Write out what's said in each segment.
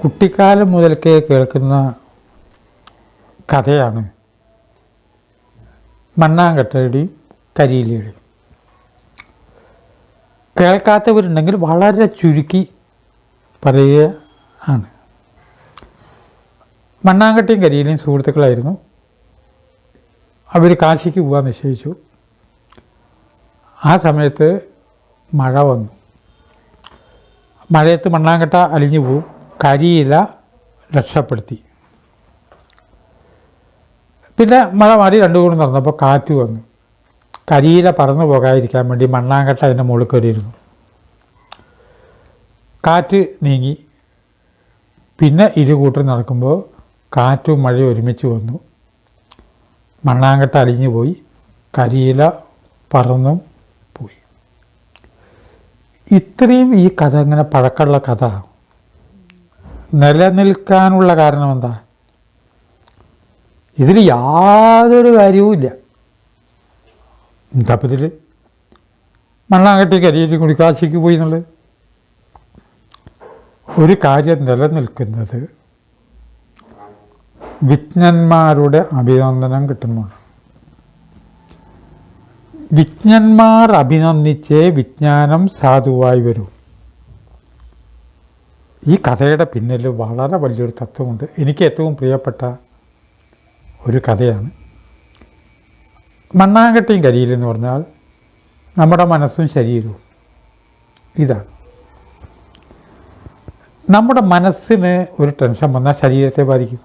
കുട്ടിക്കാലം മുതൽക്കേ കേൾക്കുന്ന കഥയാണ് മണ്ണാങ്കട്ടയുടെയും കരിയിലയുടെയും. കേൾക്കാത്തവരുണ്ടെങ്കിൽ വളരെ ചുരുക്കി പറയുക ആണ്. മണ്ണാങ്കട്ടയും കരിയിലയും സുഹൃത്തുക്കളായിരുന്നു. അവർ കാശിക്ക് പോകാൻ നിശ്ചയിച്ചു. ആ സമയത്ത് മഴ വന്നു. മഴയത്ത് മണ്ണാങ്കട്ട അലിഞ്ഞു പോവും, കരിയില രക്ഷപ്പെടുത്തി. പിന്നെ മഴ മാറി രണ്ടു കൂടി നടന്നപ്പോൾ കാറ്റ് വന്നു. കരിയില പറന്നു പോകാതിരിക്കാൻ വേണ്ടി മണ്ണാങ്കട്ട അതിൻ്റെ മുകളിൽ കയറിയിരുന്നു. കാറ്റ് നീങ്ങി. പിന്നെ ഇരുകൂട്ടർ നടക്കുമ്പോൾ കാറ്റും മഴയും ഒരുമിച്ച് വന്നു. മണ്ണാങ്കട്ട അലിഞ്ഞു പോയി, കരിയില പറന്നും പോയി. ഇത്രയും ഈ കഥ ഇങ്ങനെ പഴക്കമുള്ള കഥ നിലനിൽക്കാനുള്ള കാരണം എന്താ? ഇതിൽ യാതൊരു കാര്യവുമില്ല. എന്താപ്പം ഇതിൽ മണ്ണാങ്കട്ടി കരിയിലും കൂടി കാശിക്ക് പോയി എന്നുള്ളത്? ഒരു കാര്യം നിലനിൽക്കുന്നത് വിജ്ഞന്മാരുടെ അഭിനന്ദനം കിട്ടുന്നുണ്ട്. വിജ്ഞന്മാർ അഭിനന്ദിച്ചേ വിജ്ഞാനം സാധുവായി വരൂ. ഈ കഥയുടെ പിന്നിൽ വളരെ വലിയൊരു തത്വമുണ്ട്. എനിക്ക് ഏറ്റവും പ്രിയപ്പെട്ട ഒരു കഥയാണ്. മണ്ണാങ്കട്ടിയും കരിയിലെന്ന് പറഞ്ഞാൽ നമ്മുടെ മനസ്സും ശരീരവും ഇതാണ്. നമ്മുടെ മനസ്സിന് ഒരു ടെൻഷൻ വന്നാൽ ശരീരത്തെ ബാധിക്കും.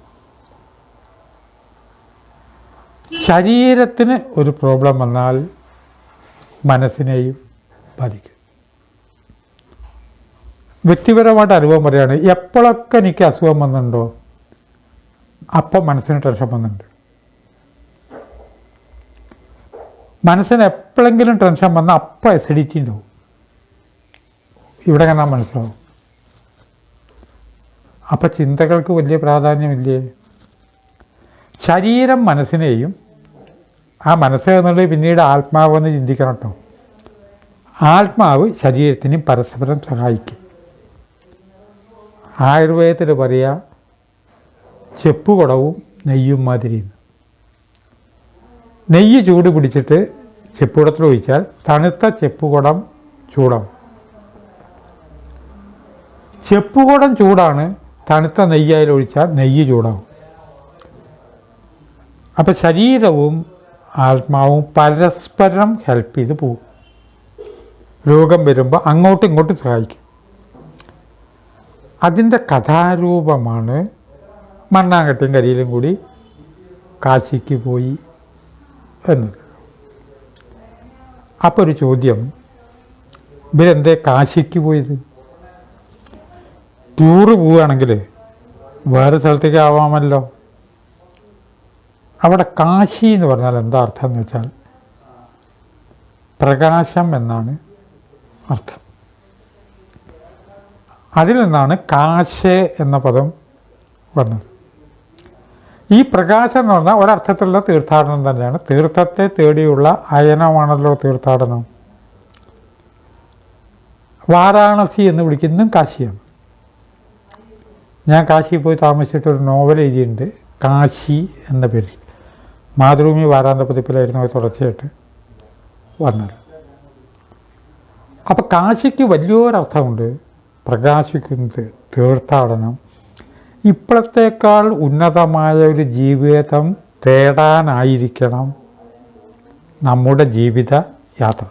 ശരീരത്തിന് ഒരു പ്രോബ്ലം വന്നാൽ മനസ്സിനെയും ബാധിക്കും. വ്യക്തിപരമായിട്ട് അനുഭവം പറയുകയാണ്, എപ്പോഴൊക്കെ എനിക്ക് അസുഖം വന്നിട്ടുണ്ടോ അപ്പം മനസ്സിന് ടെൻഷൻ വന്നിട്ടുണ്ട്. മനസ്സിന് എപ്പോഴെങ്കിലും ടെൻഷൻ വന്നാൽ അപ്പം അസിഡിറ്റി ഉണ്ടാവും. ഇവിടെ കണ്ടാൽ മനസ്സിലാവും. അപ്പം ചിന്തകൾക്ക് വലിയ പ്രാധാന്യമില്ലേ? ശരീരം മനസ്സിനെയും, ആ മനസ്സ് എന്നുള്ളത് പിന്നീട് ആത്മാവെന്ന് ചിന്തിക്കണം കേട്ടോ. ആത്മാവ് ശരീരത്തിനും പരസ്പരം സഹായിക്കും. ആയുർവേദത്തിൽ പറയുക ചെപ്പുകുടവും നെയ്യും മാതിരി. നെയ്യ് ചൂട് പിടിച്ചിട്ട് ചെപ്പുകുടത്തിൽ ഒഴിച്ചാൽ തണുത്ത ചെപ്പുകുടം ചൂടാവും. ചെപ്പുകുടം ചൂടാണ്, തണുത്ത നെയ്യായിൽ ഒഴിച്ചാൽ നെയ്യ് ചൂടാവും. അപ്പം ശരീരവും ആത്മാവും പരസ്പരം ഹെൽപ്പ് ചെയ്ത് പോകും. രോഗം വരുമ്പോൾ അങ്ങോട്ടും ഇങ്ങോട്ടും സഹായിക്കും. അതിൻ്റെ കഥാരൂപമാണ് മണ്ണാങ്കട്ടിയും കരിയിലും കൂടി കാശിക്ക് പോയി എന്നത്. അപ്പോൾ ഒരു ചോദ്യം, ഇവരെന്തേ കാശിക്ക് പോയത്? ടൂറ് പോവുകയാണെങ്കിൽ വേറെ സ്ഥലത്തേക്ക് ആവാമല്ലോ. അവിടെ കാശി എന്ന് പറഞ്ഞാൽ എന്താ അർത്ഥം എന്ന് വെച്ചാൽ പ്രകാശം എന്നാണ് അർത്ഥം. അതിൽ നിന്നാണ് കാശ് എന്ന പദം വന്നത്. ഈ പ്രകാശം എന്ന് പറഞ്ഞാൽ ഒരർത്ഥത്തിലുള്ള തീർത്ഥാടനം തന്നെയാണ്. തീർത്ഥത്തെ തേടിയുള്ള അയനമാണല്ലോ തീർത്ഥാടനം. വാരാണസി എന്ന് വിളിക്കുന്നതും കാശിയാണ്. ഞാൻ കാശി പോയി താമസിച്ചിട്ടൊരു നോവൽ എഴുതിയിട്ടുണ്ട്, കാശി എന്ന പേരിൽ. മാതൃഭൂമി വാരാന്ത പതിപ്പിലായിരുന്നു അത് തുടർച്ചയായിട്ട് വന്നത്. അപ്പം കാശിക്ക് വലിയൊരർത്ഥമുണ്ട്. പ്രകാശിക്കുന്നത്, തീർത്ഥാടനം. ഇപ്പോഴത്തേക്കാൾ ഉന്നതമായ ഒരു ജീവിതം തേടാനായിരിക്കണം നമ്മുടെ ജീവിത യാത്ര.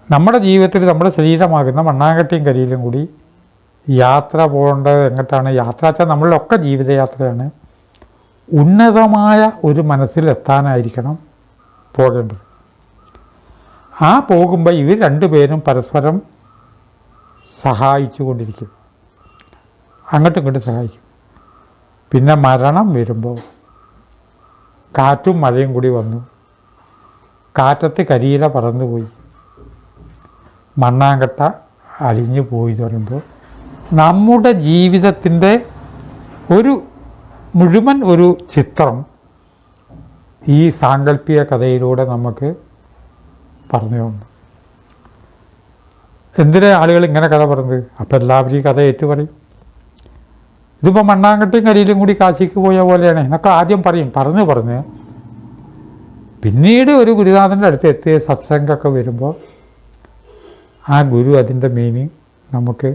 നമ്മുടെ ജീവിതത്തിൽ നമ്മുടെ ശരീരമാകുന്ന മണ്ണാങ്കട്ടിയും കരിയിലും കൂടി യാത്ര പോകേണ്ടത് എങ്ങോട്ടാണ്? യാത്ര വെച്ചാൽ നമ്മളിലൊക്കെ ജീവിതയാത്രയാണ്. ഉന്നതമായ ഒരു മനസ്സിലെത്താനായിരിക്കണം പോകേണ്ടത്. ആ പോകുമ്പോൾ ഇവർ രണ്ടുപേരും പരസ്പരം സഹായിച്ചു കൊണ്ടിരിക്കും, അങ്ങോട്ടും ഇങ്ങോട്ടും സഹായിക്കും. പിന്നെ മരണം വരുമ്പോൾ കാറ്റും മഴയും കൂടി വന്നു. കാറ്റത്ത് കരിയില പറന്നുപോയി, മണ്ണാങ്കട്ട അലിഞ്ഞു പോയി എന്ന് പറയുമ്പോൾ നമ്മുടെ ജീവിതത്തിൻ്റെ ഒരു മുഴുവൻ ഒരു ചിത്രം ഈ സാങ്കല്പിക കഥയിലൂടെ നമുക്ക് പറഞ്ഞു തന്നു. എന്തിനാ ആളുകൾ ഇങ്ങനെ കഥ പറഞ്ഞത്? അപ്പം എല്ലാവരും ഈ കഥ ഏറ്റു പറയും. ഇതിപ്പോൾ മണ്ണാങ്കട്ടിയും കരിയിലും കൂടി കാശിക്ക് പോയ പോലെയാണ് എന്നൊക്കെ ആദ്യം പറയും. പറഞ്ഞ് പിന്നീട് ഒരു ഗുരുനാഥൻ്റെ അടുത്ത് എത്തിയ സത്സംഗമൊക്കെ വരുമ്പോൾ ആ ഗുരു അതിൻ്റെ മീനിങ് നമുക്ക്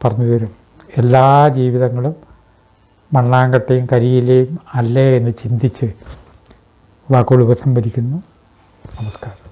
പറഞ്ഞു തരും. എല്ലാ ജീവിതങ്ങളും മണ്ണാങ്കട്ടയും കരിയിലെയും അല്ലേ എന്ന് ചിന്തിച്ച് വാക്കുകൾ ഉപസംഹരിക്കുന്നു. നമസ്കാരം.